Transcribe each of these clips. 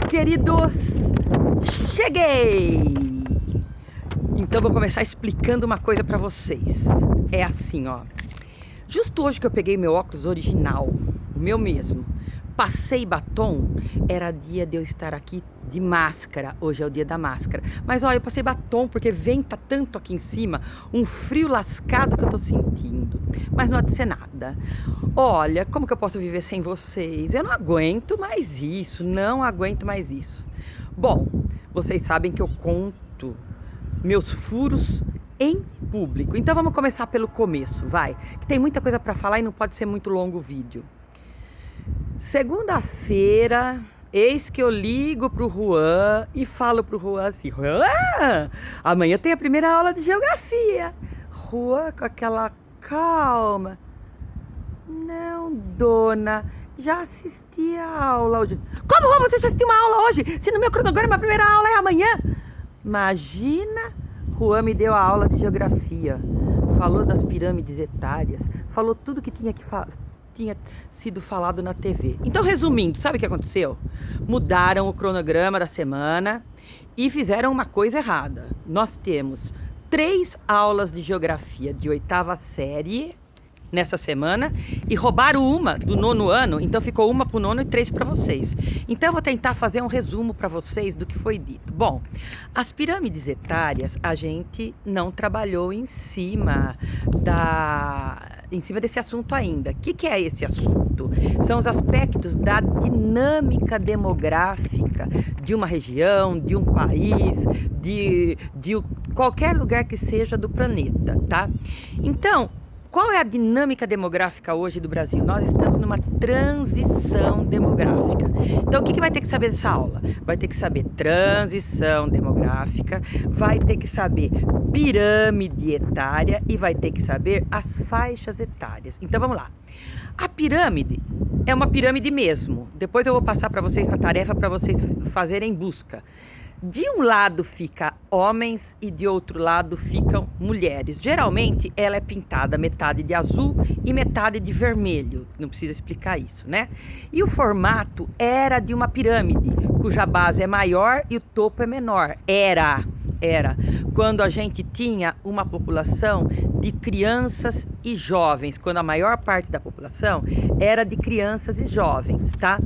queridos, cheguei! Então vou começar explicando uma coisa pra vocês. É assim, ó. Justo hoje que eu peguei meu óculos original, o meu mesmo, passei batom, era dia de eu estar aqui de máscara. Hoje é o dia da máscara. Mas ó, eu passei batom porque venta tanto aqui em cima, um frio lascado que eu tô sentindo. Mas não há de ser nada. Olha, como que eu posso viver sem vocês? Eu não aguento mais isso, não aguento mais isso. Bom, vocês sabem que eu conto meus furos em público. Então vamos começar pelo começo, vai. Que tem muita coisa pra falar e não pode ser muito longo o vídeo. Segunda-feira, eis que eu ligo pro Juan e falo pro Juan assim: Juan, amanhã tem a primeira aula de geografia. Juan com aquela calma: não, dona, já assisti a aula hoje. Como, Juan, você já assistiu uma aula hoje? Se no meu cronograma a primeira aula é amanhã. Imagina, Juan me deu a aula de geografia. Falou das pirâmides etárias, falou tudo que tinha sido falado na TV. Então, resumindo, sabe o que aconteceu? Mudaram o cronograma da semana e fizeram uma coisa errada. Nós temos 3 aulas de geografia de 8ª série nessa semana e roubaram uma do 9º ano, então ficou uma pro 9º e 3 para vocês. Então eu vou tentar fazer um resumo para vocês do que foi dito. Bom, as pirâmides etárias a gente não trabalhou em cima desse assunto ainda. O que é esse assunto? São os aspectos da dinâmica demográfica de uma região, de um país, de qualquer lugar que seja do planeta, tá? Então, qual é a dinâmica demográfica hoje do Brasil? Nós estamos numa transição demográfica. Então, o que vai ter que saber dessa aula? Vai ter que saber transição demográfica, vai ter que saber pirâmide etária e vai ter que saber as faixas etárias. Então, vamos lá. A pirâmide é uma pirâmide mesmo. Depois eu vou passar para vocês a tarefa para vocês fazerem busca. De um lado fica homens e de outro lado ficam mulheres. Geralmente ela é pintada metade de azul e metade de vermelho. Não precisa explicar isso, né? E o formato era de uma pirâmide, cuja base é maior e o topo é menor. Era quando a gente tinha uma população de crianças e jovens, quando a maior parte da população era de crianças e jovens, tá?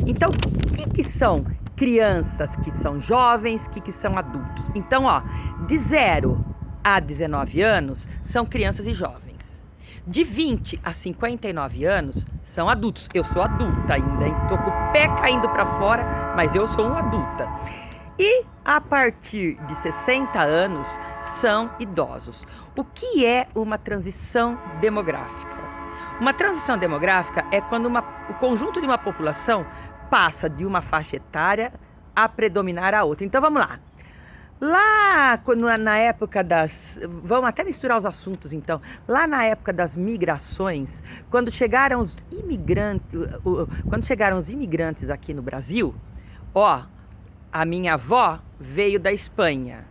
Então, o que são crianças, que são jovens, que são adultos? Então, ó, de 0 a 19 anos são crianças e jovens. De 20 a 59 anos são adultos. Eu sou adulta ainda, hein? Tô com o pé caindo para fora, mas eu sou uma adulta. E a partir de 60 anos são idosos. O que é uma transição demográfica? Uma transição demográfica é quando o conjunto de uma população passa de uma faixa etária a predominar a outra. Então vamos lá. Lá na época vamos até misturar os assuntos então. Lá na época das migrações, quando chegaram os imigrantes aqui no Brasil, ó, a minha avó veio da Espanha.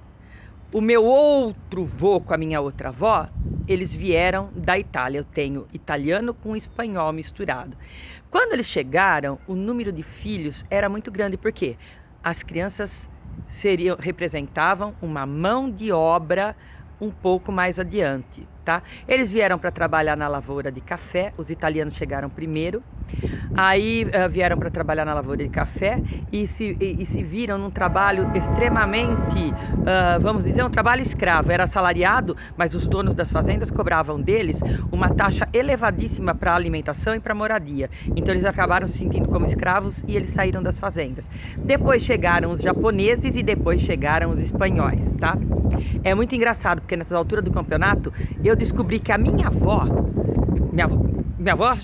O meu outro vô com a minha outra avó, eles vieram da Itália. Eu tenho italiano com espanhol misturado. Quando eles chegaram, o número de filhos era muito grande, porque as crianças representavam uma mão de obra um pouco mais adiante, tá? Eles vieram para trabalhar na lavoura de café, os italianos chegaram primeiro, aí vieram para trabalhar na lavoura de café e se viram num trabalho extremamente, vamos dizer, um trabalho escravo. Era assalariado, mas os donos das fazendas cobravam deles uma taxa elevadíssima para alimentação e para moradia. Então eles acabaram se sentindo como escravos e eles saíram das fazendas. Depois chegaram os japoneses e depois chegaram os espanhóis, tá? É muito engraçado, porque nessas alturas do campeonato eu descobri que a minha avó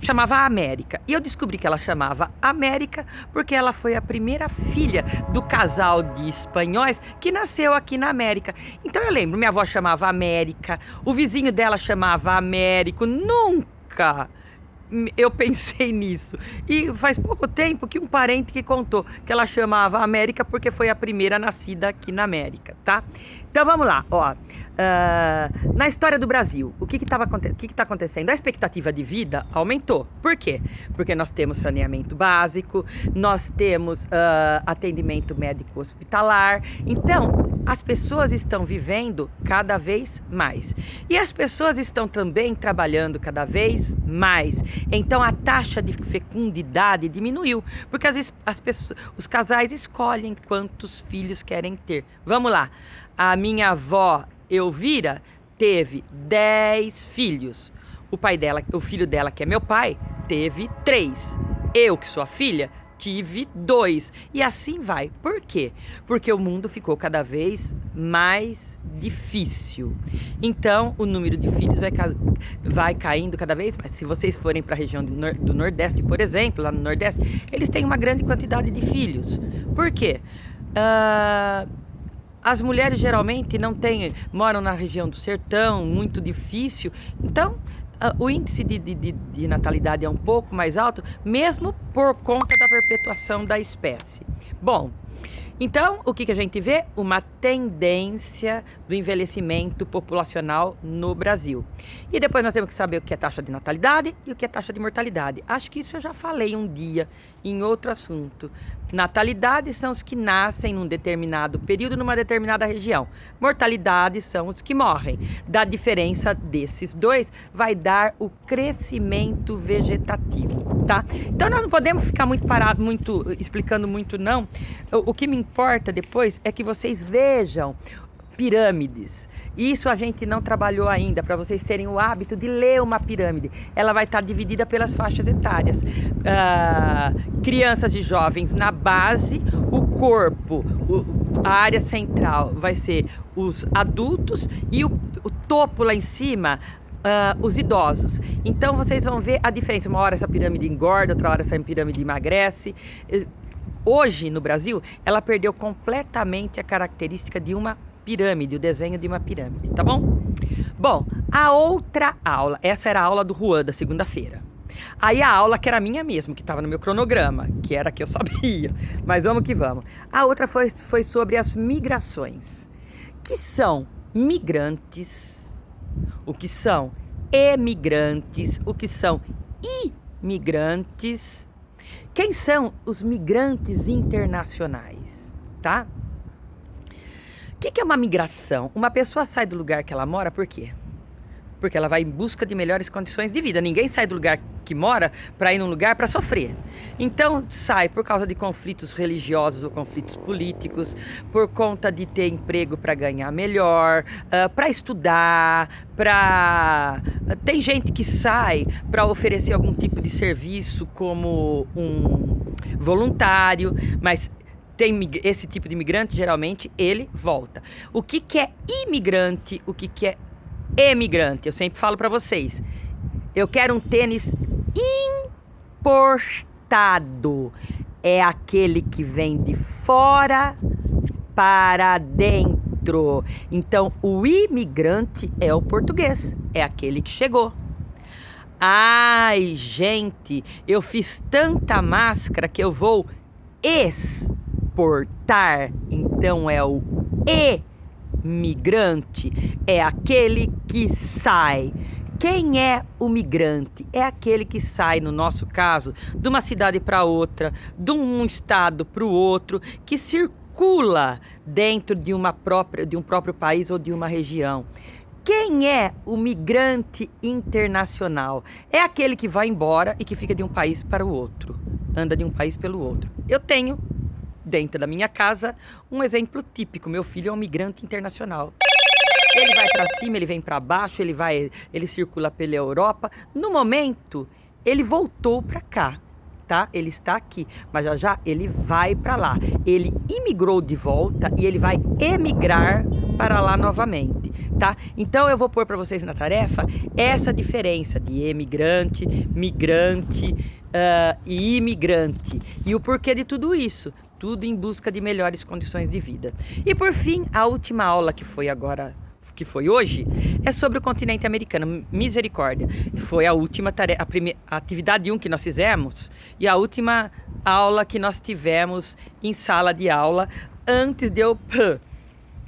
chamava América. E eu descobri que ela chamava América porque ela foi a primeira filha do casal de espanhóis que nasceu aqui na América. Então eu lembro, minha avó chamava América, o vizinho dela chamava Américo. Nunca eu pensei nisso. E faz pouco tempo que um parente que contou que ela chamava América porque foi a primeira nascida aqui na América, tá? Então vamos lá, ó. Na história do Brasil, o que está acontecendo? A expectativa de vida aumentou. Por quê? Porque nós temos saneamento básico, nós temos atendimento médico hospitalar. Então, as pessoas estão vivendo cada vez mais. E as pessoas estão também trabalhando cada vez mais. Então, a taxa de fecundidade diminuiu. Porque os casais escolhem quantos filhos querem ter. Vamos lá. A minha avó, Elvira, teve 10 filhos. O filho dela, que é meu pai, teve 3. Eu, que sou a filha, tive 2. E assim vai. Por quê? Porque o mundo ficou cada vez mais difícil. Então, o número de filhos vai caindo cada vez mais. Se vocês forem para a região do Nordeste, por exemplo, lá no Nordeste, eles têm uma grande quantidade de filhos. Por quê? As mulheres geralmente moram na região do sertão, muito difícil. Então, o índice de natalidade é um pouco mais alto, mesmo por conta da perpetuação da espécie. Bom, então, o que a gente vê? Uma tendência do envelhecimento populacional no Brasil. E depois nós temos que saber o que é taxa de natalidade e o que é taxa de mortalidade. Acho que isso eu já falei um dia em outro assunto. Natalidade são os que nascem num determinado período, numa determinada região. Mortalidade são os que morrem. Da diferença desses dois vai dar o crescimento vegetativo, tá? Então nós não podemos ficar muito parados, explicando muito não. O que me importa depois é que vocês vejam pirâmides. Isso a gente não trabalhou ainda, para vocês terem o hábito de ler uma pirâmide. Ela vai estar dividida pelas faixas etárias. Crianças e jovens na base, o corpo, a área central vai ser os adultos e o topo lá em cima, os idosos. Então vocês vão ver a diferença. Uma hora essa pirâmide engorda, outra hora essa pirâmide emagrece. Hoje, no Brasil, ela perdeu completamente a característica de uma pirâmide, o desenho de uma pirâmide, tá bom? Bom, a outra aula, essa era a aula do Juan, da segunda-feira. Aí a aula que era minha mesmo, que estava no meu cronograma, que era a que eu sabia, mas vamos que vamos. A outra foi sobre as migrações, que são migrantes, o que são emigrantes, o que são imigrantes. Quem são os migrantes internacionais, tá? O que é uma migração? Uma pessoa sai do lugar que ela mora por quê? Porque ela vai em busca de melhores condições de vida. Ninguém sai do lugar que mora para ir num lugar para sofrer. Então sai por causa de conflitos religiosos ou conflitos políticos, por conta de ter emprego para ganhar melhor, para estudar, tem gente que sai para oferecer algum tipo de serviço como um voluntário, mas tem esse tipo de imigrante, geralmente ele volta. O que é imigrante? O que é emigrante? Eu sempre falo para vocês, eu quero um tênis importado. É aquele que vem de fora para dentro. Então, o imigrante é o português, é aquele que chegou. Ai, gente, eu fiz tanta máscara que eu vou exportar. Então, é o migrante, é aquele que sai. Quem é o migrante? É aquele que sai, no nosso caso, de uma cidade para outra, de um estado para o outro, que circula dentro de um próprio país ou de uma região. Quem é o migrante internacional? É aquele que vai embora e que fica de um país para o outro, anda de um país pelo outro. Eu tenho dentro da minha casa um exemplo típico. Meu filho é um migrante internacional. Ele vai para cima, ele vem para baixo, ele circula pela Europa. No momento, ele voltou para cá, tá? Ele está aqui, mas já ele vai para lá. Ele imigrou de volta e ele vai emigrar para lá novamente, tá? Então eu vou pôr para vocês na tarefa essa diferença de emigrante, migrante e imigrante e o porquê de tudo isso. Tudo em busca de melhores condições de vida. E por fim, a última aula que foi agora, que foi hoje, é sobre o continente americano. Misericórdia. Foi a última tarefa, a atividade 1 que nós fizemos e a última aula que nós tivemos em sala de aula antes de eu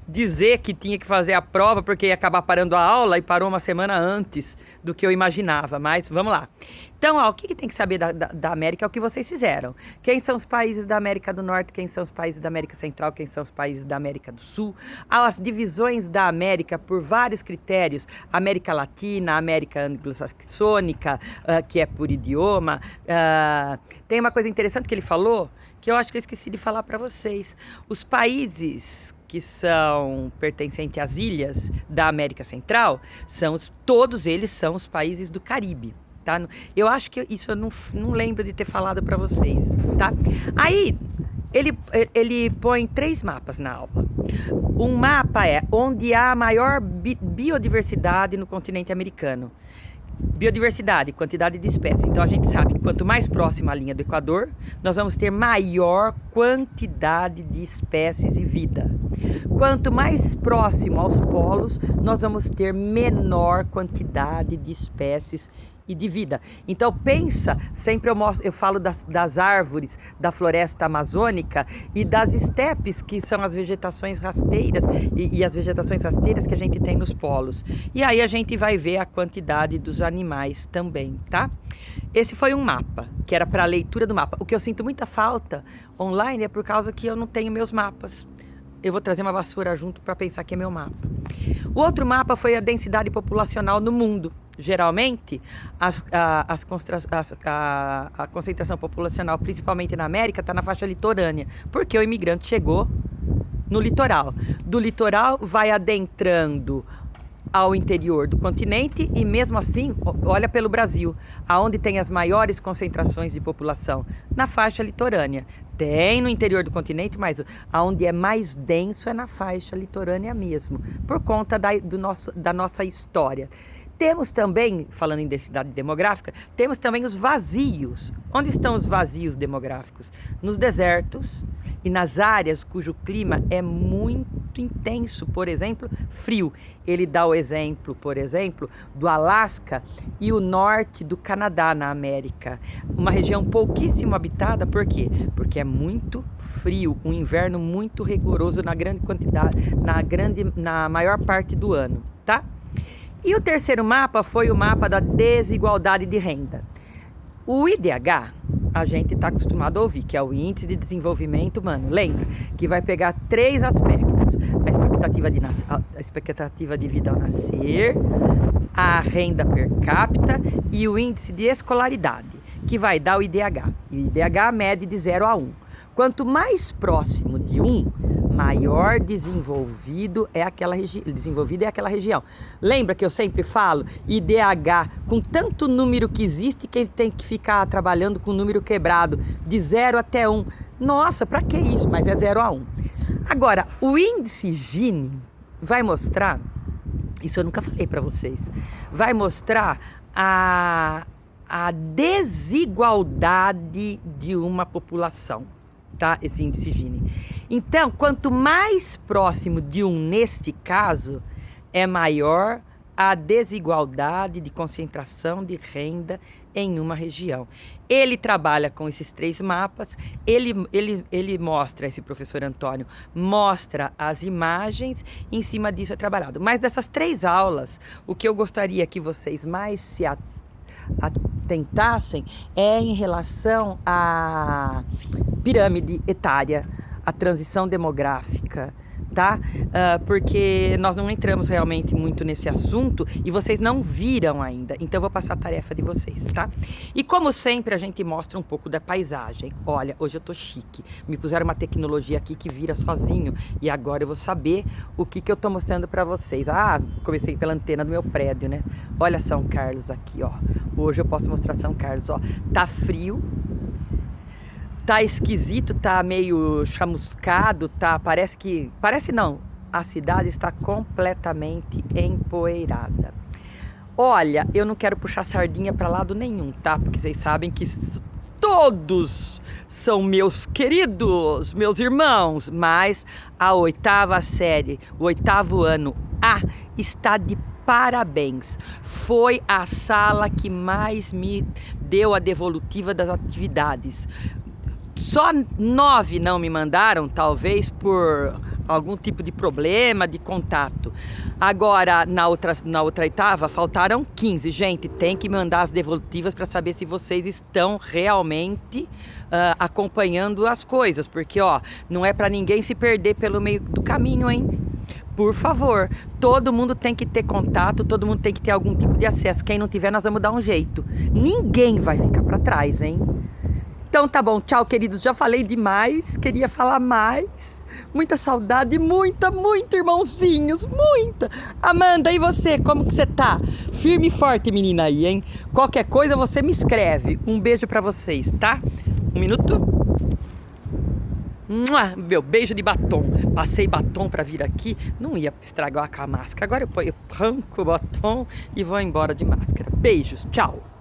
dizer que tinha que fazer a prova porque ia acabar parando a aula e parou uma semana antes do que eu imaginava, mas vamos lá. Então, o que tem que saber da América é o que vocês fizeram. Quem são os países da América do Norte, quem são os países da América Central, quem são os países da América do Sul. As divisões da América por vários critérios, América Latina, América Anglo-Saxônica, que é por idioma. Tem uma coisa interessante que ele falou, que eu acho que eu esqueci de falar para vocês. Os países que são pertencentes às ilhas da América Central, todos eles são os países do Caribe, tá? Eu acho que isso eu não lembro de ter falado para vocês, tá? Aí, ele põe 3 mapas na aula. Um mapa é onde há a maior biodiversidade no continente americano. Biodiversidade, quantidade de espécies. Então a gente sabe que quanto mais próximo à linha do Equador, nós vamos ter maior quantidade de espécies e vida. Quanto mais próximo aos polos, nós vamos ter menor quantidade de espécies e de vida. Então pensa, sempre eu falo das árvores da floresta amazônica e das estepes, que são as vegetações rasteiras e as vegetações rasteiras que a gente tem nos polos. E aí a gente vai ver a quantidade dos animais também, tá? Esse foi um mapa, que era para a leitura do mapa. O que eu sinto muita falta online é por causa que eu não tenho meus mapas. Eu vou trazer uma vassoura junto para pensar que é meu mapa. O outro mapa foi a densidade populacional no mundo. Geralmente, a concentração populacional, principalmente na América, está na faixa litorânea, porque o imigrante chegou no litoral. Do litoral vai adentrando ao interior do continente e mesmo assim, olha pelo Brasil, aonde tem as maiores concentrações de população, na faixa litorânea. Tem no interior do continente, mas aonde é mais denso é na faixa litorânea mesmo, por conta da nossa história. Temos também, falando em densidade demográfica, temos também os vazios. Onde estão os vazios demográficos? Nos desertos e nas áreas cujo clima é muito intenso, por exemplo, frio. Ele dá o exemplo, por exemplo, do Alasca e o norte do Canadá na América. Uma região pouquíssimo habitada, por quê? Porque é muito frio, um inverno muito rigoroso na grande quantidade, na maior parte do ano, tá? E o terceiro mapa foi o mapa da desigualdade de renda. O IDH, a gente está acostumado a ouvir, que é o Índice de Desenvolvimento Humano. Lembra que vai pegar 3 aspectos: a expectativa de vida ao nascer, a renda per capita e o índice de escolaridade, que vai dar o IDH. E o IDH mede de 0 a 1. Quanto mais próximo de 1, maior desenvolvida é aquela região. Lembra que eu sempre falo, IDH, com tanto número que existe, que tem que ficar trabalhando com número quebrado, de 0 até 1. Nossa, para que isso? Mas é 0 a 1. Agora, o índice Gini vai mostrar, isso eu nunca falei para vocês, vai mostrar a desigualdade de uma população. Tá? Esse índice Gini. Então, quanto mais próximo de 1 neste caso, é maior a desigualdade de concentração de renda em uma região. Ele trabalha com esses 3 mapas, ele mostra, esse professor Antônio, mostra as imagens, em cima disso é trabalhado. Mas dessas 3 aulas, o que eu gostaria que vocês mais se atentassem é em relação à pirâmide etária, a transição demográfica, tá? Porque nós não entramos realmente muito nesse assunto e vocês não viram ainda, então eu vou passar a tarefa de vocês, tá? E como sempre a gente mostra um pouco da paisagem. Olha, hoje eu tô chique, me puseram uma tecnologia aqui que vira sozinho e agora eu vou saber o que eu tô mostrando pra vocês. Comecei pela antena do meu prédio, né? Olha São Carlos aqui, ó. Hoje eu posso mostrar São Carlos, ó. Tá frio, tá esquisito, tá meio chamuscado, tá, parece não, a cidade está completamente empoeirada. Olha, eu não quero puxar sardinha para lado nenhum, tá? Porque vocês sabem que todos são meus queridos, meus irmãos, mas a 8ª série, o 8º ano A, está de parabéns. Foi a sala que mais me deu a devolutiva das atividades. Só 9 não me mandaram, talvez por algum tipo de problema de contato. Agora, na outra oitava, faltaram 15. Gente, tem que mandar as devolutivas para saber se vocês estão realmente acompanhando as coisas. Porque, ó, não é para ninguém se perder pelo meio do caminho, hein? Por favor, todo mundo tem que ter contato, todo mundo tem que ter algum tipo de acesso. Quem não tiver, nós vamos dar um jeito. Ninguém vai ficar para trás, hein? Então tá bom, tchau, queridos. Já falei demais, queria falar mais. Muita saudade, muita, irmãozinhos, muita. Amanda, e você, como que você tá? Firme e forte, menina aí, hein? Qualquer coisa você me escreve. Um beijo pra vocês, tá? Um minuto. Meu beijo de batom. Passei batom pra vir aqui, não ia estragar com a máscara. Agora eu arranco o batom e vou embora de máscara. Beijos, tchau.